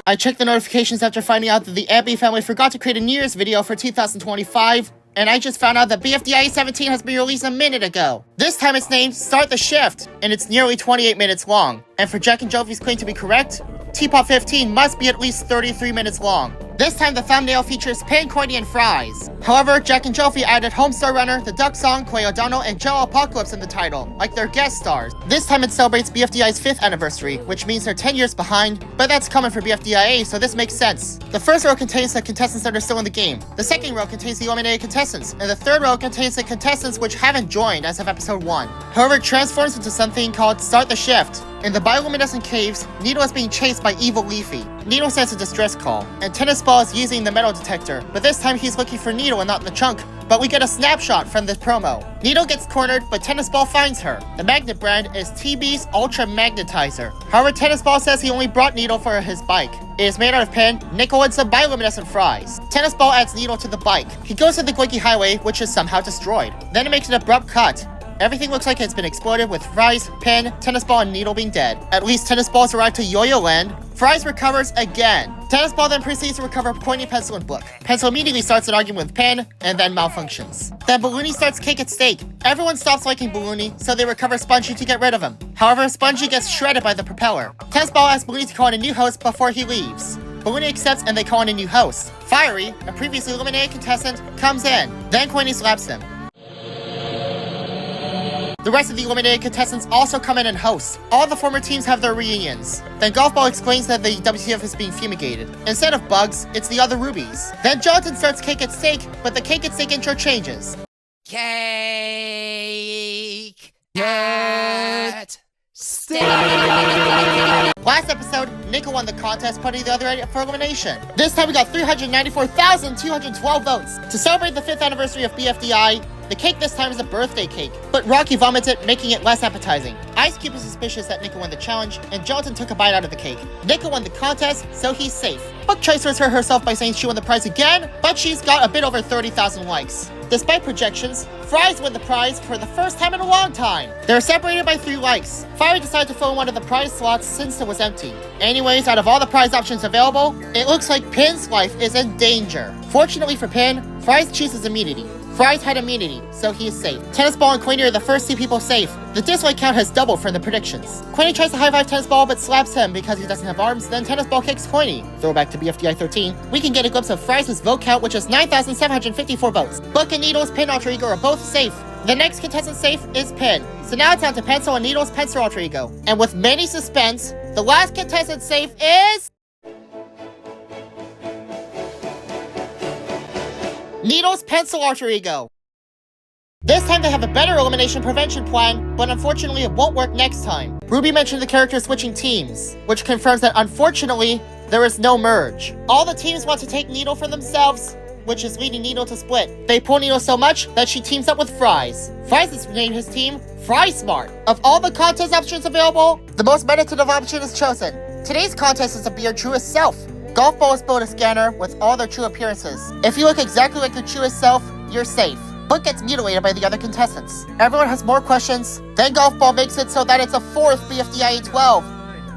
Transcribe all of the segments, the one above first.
I checked the notifications after finding out that the Bfdia family forgot to create a New Year's video for 2025, and I just found out that Bfdia 17 has been released a minute ago. This time it's named Start the Shift, and it's nearly 28 minutes long. And for Jack and Jovi's claim to be correct, Teapot 15 must be at least 33 minutes long. This time the thumbnail features Pan, Coiny, and Fries. However, Jack and Jovi added Homestar Runner, The Duck Song, Quay O'Donnell, and Joe Apocalypse in the title, like their guest stars. This time it celebrates Bfdia's 5th anniversary, which means they're 10 years behind, but that's common for Bfdia, so this makes sense. The first row contains the contestants that are still in the game. The second row contains the eliminated contestants, and the third row contains the contestants which haven't joined as of episode 1. However, it transforms into something called Start the Shift. In the bioluminescent caves, Needle is being chased by Evil Leafy. Needle sends a distress call, and Tennis Ball is using the metal detector, but this time he's looking for Needle and not the chunk. But we get a snapshot from this promo. Needle gets cornered, but Tennis Ball finds her. The magnet brand is TB's Ultra Magnetizer. However, Tennis Ball says he only brought Needle for his bike. It is made out of pen, nickel, and some bioluminescent fries. Tennis Ball adds Needle to the bike. He goes to the Quickie Highway, which is somehow destroyed. Then it makes an abrupt cut. Everything looks like it's been exploded with Fries, Pen, Tennis Ball, and Needle being dead. At least Tennis Ball's arrived to Yo-Yo Land. Fries recovers again. Tennis Ball then proceeds to recover Coiny, Pencil, and Book. Pencil immediately starts an argument with Pen, and then malfunctions. Then Balloony starts Cake at Stake. Everyone stops liking Balloony, so they recover Spongy to get rid of him. However, Spongy gets shredded by the propeller. Tennis Ball asks Balloony to call in a new host before he leaves. Balloony accepts and they call in a new host. Fiery, a previously eliminated contestant, comes in. Then Coiny slaps him. The rest of the eliminated contestants also come in and host. All the former teams have their reunions. Then Golf Ball explains that the WTF is being fumigated. Instead of bugs, it's the other rubies. Then Jonathan starts Cake at Stake, but the Cake at Stake intro changes. Cake at Stake. Last episode, Nickel won the contest, putting the other for elimination. This time we got 394,212 votes. To celebrate the 5th anniversary of Bfdi, the cake this time is a birthday cake, but Rocky vomits it, making it less appetizing. Ice Cube is suspicious that Nickel won the challenge, and Jonathan took a bite out of the cake. Nickel won the contest, so he's safe. Book tries to assert herself by saying she won the prize again, but she's got a bit over 30,000 likes. Despite projections, Fries win the prize for the first time in a long time. They're separated by 3 likes. Fiery decided to fill in one of the prize slots since it was empty. Anyways, out of all the prize options available, it looks like Pin's life is in danger. Fortunately for Pin, Fries chooses immunity. Fries had immunity, so he is safe. Tennis Ball and Coiny are the first 2 people safe. The dislike count has doubled from the predictions. Coiny tries to high-five Tennis Ball, but slaps him because he doesn't have arms, then Tennis Ball kicks Coiny. Throwback to Bfdi 13. We can get a glimpse of Fries' vote count, which is 9,754 votes. Book and Needle's Pin alter ego are both safe. The next contestant safe is Pin. So now it's down to Pencil and Needle's Pencil alter ego. And with many suspense, the last contestant safe is... Needle's Pencil alter ego. This time they have a better elimination prevention plan, but unfortunately it won't work next time. Ruby mentioned the character switching teams, which confirms that unfortunately, there is no merge. All the teams want to take Needle for themselves, which is leading Needle to split. They pull Needle so much that she teams up with Fries. Fries has named his team Fry Smart. Of all the contest options available, the most meditative option is chosen. Today's contest is to be your truest self. Golf Ball has built a scanner with all their true appearances. If you look exactly like your truest self, you're safe. Book gets mutilated by the other contestants. Everyone has more questions. Then Golf Ball makes it so that it's a 4th Bfdia 12.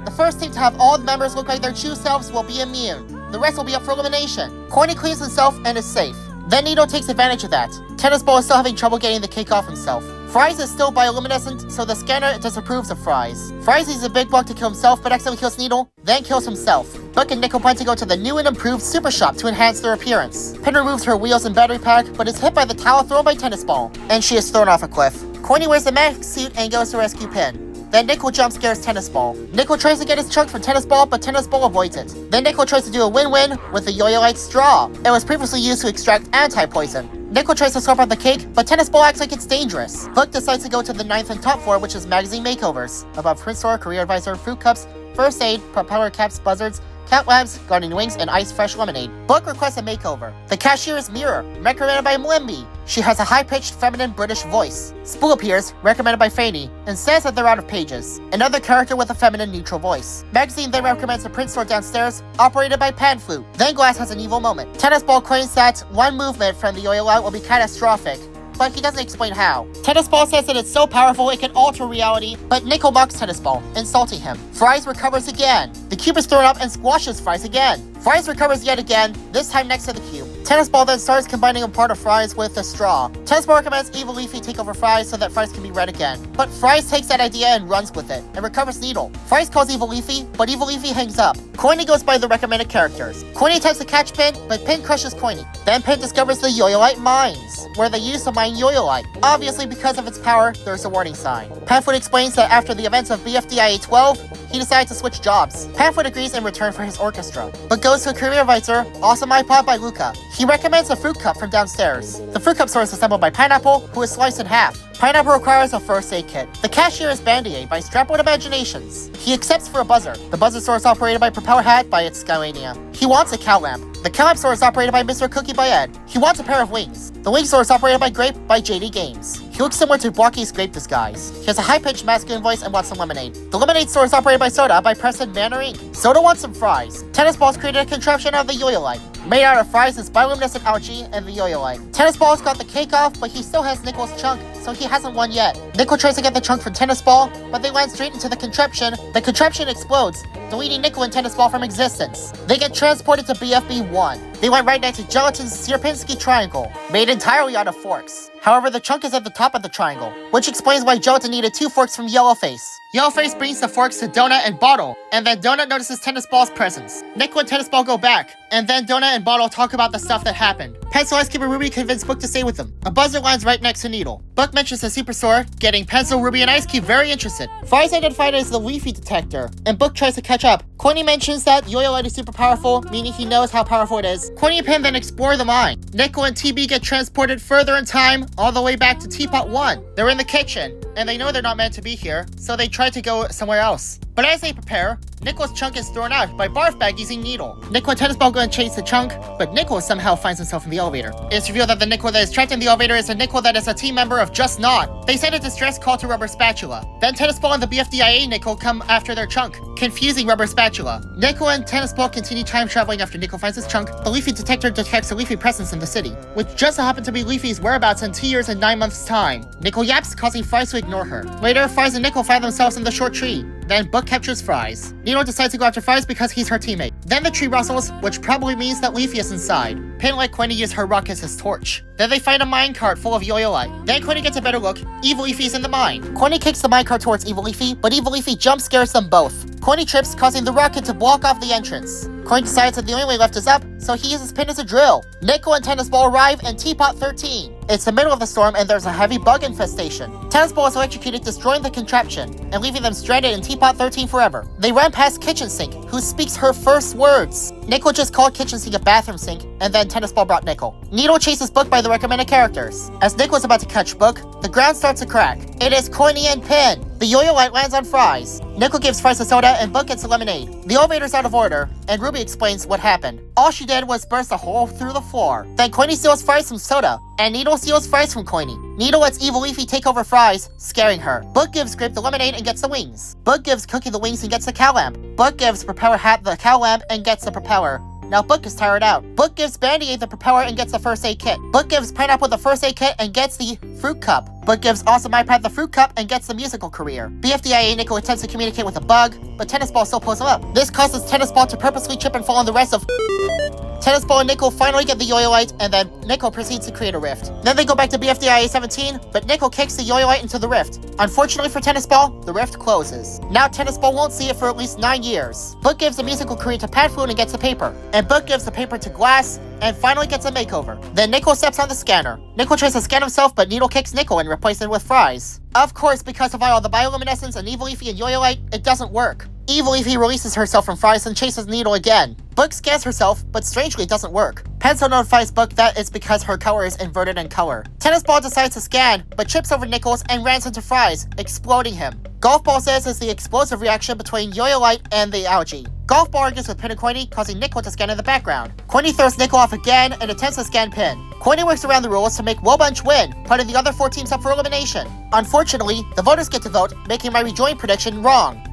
The first team to have all the members look like their true selves will be immune. The rest will be up for elimination. Coiny cleans himself and is safe. Then Needle takes advantage of that. Tennis Ball is still having trouble getting the cake off himself. Fries is still bioluminescent, so the scanner disapproves of Fries. Fries uses a big block to kill himself, but accidentally kills Needle, then kills himself. Book and Nickel plan to go to the new and improved Super Shop to enhance their appearance. Pin removes her wheels and battery pack, but is hit by the towel thrown by Tennis Ball, and she is thrown off a cliff. Coiny wears the mask suit and goes to rescue Pin. Then Nickel jump scares Tennis Ball. Nickel tries to get his chunk from Tennis Ball, but Tennis Ball avoids it. Then Nickel tries to do a win-win with a yo-yo-like straw. It was previously used to extract anti-poison. Nickel tries to slurp out the cake, but Tennis Ball acts like it's dangerous. Book decides to go to the 9th and top floor, which is magazine makeovers. Above Print Store, Career Advisor, Fruit Cups, First Aid, Propeller Caps, Buzzards, Cat Labs, Garden Wings, and Ice Fresh Lemonade. Book requests a makeover. The cashier is Mirror, recommended by Mlimby. She has a high-pitched, feminine British voice. Spool appears, recommended by Fanny, and says that they're out of pages. Another character with a feminine, neutral voice. Magazine then recommends the print store downstairs, operated by Panflute. Then Glass has an evil moment. Tennis Ball claims that one movement from the yo-yo out will be catastrophic. but he doesn't explain how. Tennis Ball says that it's so powerful it can alter reality, but Nickel mocks Tennis Ball, insulting him. Fries recovers again. The cube is thrown up and squashes Fries again. Fries recovers yet again, this time next to the cube. Tennis Ball then starts combining a part of Fries with a straw. Tennis Ball recommends Evil Leafy take over Fries so that Fries can be red again. But Fries takes that idea and runs with it, and recovers Needle. Fries calls Evil Leafy, but Evil Leafy hangs up. Coiny goes by the recommended characters. Coiny attempts to catch Pin, but Pin crushes Coiny. Then Pin discovers the Yoyolite mines, where they used to mine Yoyolite. Obviously, because of its power, there's a warning sign. Pamphlet explains that after the events of Bfdia 12, he decides to switch jobs. Pamphlet agrees in return for his orchestra, but goes to a career advisor, Awesome iPod by Luca. He recommends a fruit cup from downstairs. The fruit cup store is assembled by Pineapple, who is sliced in half. Pineapple requires a first aid kit. The cashier is Bfdia by Strapwood Imaginations. He accepts for a buzzer. The buzzer store is operated by Propeller Hat by its Skylania. He wants a cow lamp. The cow lamp store is operated by Mr. Cookie by Ed. He wants a pair of wings. The wing store is operated by Grape by JD Games. He looks similar to Blocky's Grape disguise. He has a high-pitched masculine voice and wants some lemonade. The lemonade store is operated by Soda by Preston Manor Inc. Soda wants some fries. Tennis Ball's created a contraption out of the Yoyolite. Made out of fries is bioluminescent algae and the Yoyolite. Tennis Ball's got the cake off, but he still has Nickel's chunk, so he hasn't won yet. Nickel tries to get the chunk from Tennis Ball, but they land straight into the contraption. The contraption explodes, deleting Nickel and Tennis Ball from existence. They get transported to BFB 1. They went right next to Gelatin's Sierpinski Triangle, made entirely out of forks. However, the chunk is at the top of the triangle, which explains why Gelatin needed 2 forks from Yellowface. Yellowface brings the forks to Donut and Bottle, and then Donut notices Tennis Ball's presence. Nickel and Tennis Ball go back, and then Donut and Bottle talk about the stuff that happened. Pencil Ice Cube and Ruby convince Book to stay with them. A buzzer lands right next to Needle. Book mentions the Superstore, getting Pencil, Ruby, and Ice Cube very interested. Fries identified as the Leafy detector, and Book tries to catch up. Coiny mentions that Yoyolite is super powerful, meaning he knows how powerful it is. Coiny and Pin then explore the mine. Nickel and TB get transported further in time, all the way back to Teapot 1. They're in the kitchen, and they know they're not meant to be here, so they try to go somewhere else. But as they prepare, Nickel's chunk is thrown out by Barf Bag using Needle. Nickel and Tennis Ball go and chase the chunk, but Nickel somehow finds himself in the elevator. It's revealed that the Nickel that is trapped in the elevator is a Nickel that is a team member of Just Not. They send a distress call to Rubber Spatula. Then Tennis Ball and the BFDIA Nickel come after their chunk, confusing Rubber Spatula. Nickel and Tennis Ball continue time traveling after Nickel finds his chunk. The Leafy detector detects a Leafy presence in the city, which just so happened to be Leafy's whereabouts in 2 years and 9 months' time. Nickel yaps, causing Fries to ignore her. Later, Fries and Nickel find themselves in the short tree. Then Book captures Fries. Needle decides to go after Fries because he's her teammate. Then the tree rustles, which probably means that Leafy is inside. Pin let Coiny use her rock as his torch. Then they find a minecart full of Yoyolite. Then Coiny gets a better look. Evil Leafy's in the mine. Coiny kicks the minecart towards Evil Leafy, but Evil Leafy jump scares them both. Coiny trips, causing the rocket to block off the entrance. Coiny decides that the only way left is up, so he uses Pin as a drill. Nickel and Tennis Ball arrive in Teapot 13. It's the middle of the storm and there's a heavy bug infestation. Tennis Ball is electrocuted, destroying the contraption, and leaving them stranded in Teapot 13 forever. They run past Kitchen Sink, who speaks her first words. Nickel just called Kitchen Sink a bathroom sink, and then Tennis Ball brought Nickel. Needle chases Book by the recommended characters. As Nickel is about to catch Book, the ground starts to crack. It is Coiny and Pin. The Yoyolite lands on Fries. Nickel gives Fries a soda and Book gets a lemonade. The elevator's out of order, and Ruby explains what happened. All she did was burst a hole through the floor. Then Coiny steals Fries from Soda, and Needle steals Fries from Coiny. Needle lets Evil Leafy take over Fries, scaring her. Book gives Grape the lemonade and gets the wings. Book gives Cookie the wings and gets the cow lamp. Book gives Propeller Hat the cow lamp and gets the propeller. Now Book is tired out. Book gives Bfdia the propeller and gets the first aid kit. Book gives Pineapple the first aid kit and gets the fruit cup. Book gives Awesome iPad the fruit cup and gets the musical career. BFDIA Nickel attempts to communicate with a bug, but Tennis Ball still pulls him up. This causes Tennis Ball to purposely trip and fall on the rest of Tennis Ball and Nickel finally get the Yoyolite, and then Nickel proceeds to create a rift. Then they go back to BFDIA 17, but Nickel kicks the Yoyolite into the rift. Unfortunately for Tennis Ball, the rift closes. Now Tennis Ball won't see it for at least 9 years. Book gives the musical career to Pat Food and gets the paper. And Book gives the paper to Glass, and finally gets a makeover. Then Nickel steps on the scanner. Nickel tries to scan himself, but Needle kicks Nickel and replaces it with Fries. Of course, because of all the bioluminescence and Evil Leafy and Yoyolite, it doesn't work. Evil Leafy releases herself from Fries and chases Needle again. Book scans herself, but strangely it doesn't work. Pencil notifies Book that it's because her color is inverted in color. Tennis Ball decides to scan, but trips over Nichols and runs into Fries, exploding him. Golf Ball says it's the explosive reaction between Yoyolite and the algae. Golf Ball argues with Pin and Coiny, causing Nickel to scan in the background. Coiny throws Nickel off again and attempts to scan Pin. Coiny works around the rules to make Wobunch win, putting the other 4 teams up for elimination. Unfortunately, the voters get to vote, making my rejoin prediction wrong.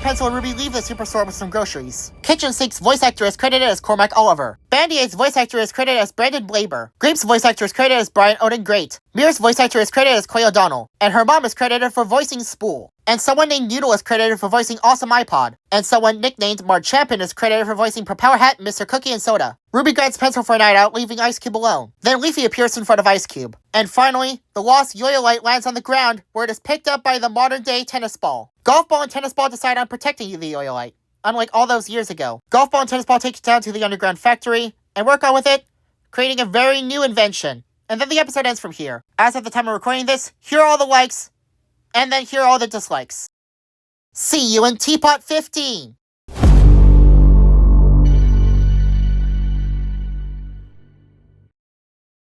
Pencil and Ruby leave the superstore with some groceries. Kitchen Sink's voice actor is credited as Cormac Oliver. Bandier's voice actor is credited as Brandon Blaber. Grape's voice actor is credited as Brian Odin Great. Mir's voice actor is credited as Clay O'Donnell. And her mom is credited for voicing Spool. And someone named Noodle is credited for voicing Awesome iPod. And someone nicknamed Mark Champion is credited for voicing Propeller Hat, Mr. Cookie, and Soda. Ruby grants Pencil for a night out, leaving Ice Cube alone. Then Leafy appears in front of Ice Cube. And finally, the lost Yo-Yo-Light lands on the ground, where it is picked up by the modern-day tennis ball. Golf Ball and Tennis Ball decide on protecting the Yo-Yo-Light. Unlike all those years ago, Golf Ball and Tennis Ball take it down to the underground factory, and work on with it, creating a very new invention. And then the episode ends from here. As of the time of recording this, here are all the likes, and then here are all the dislikes. See you in Teapot 15!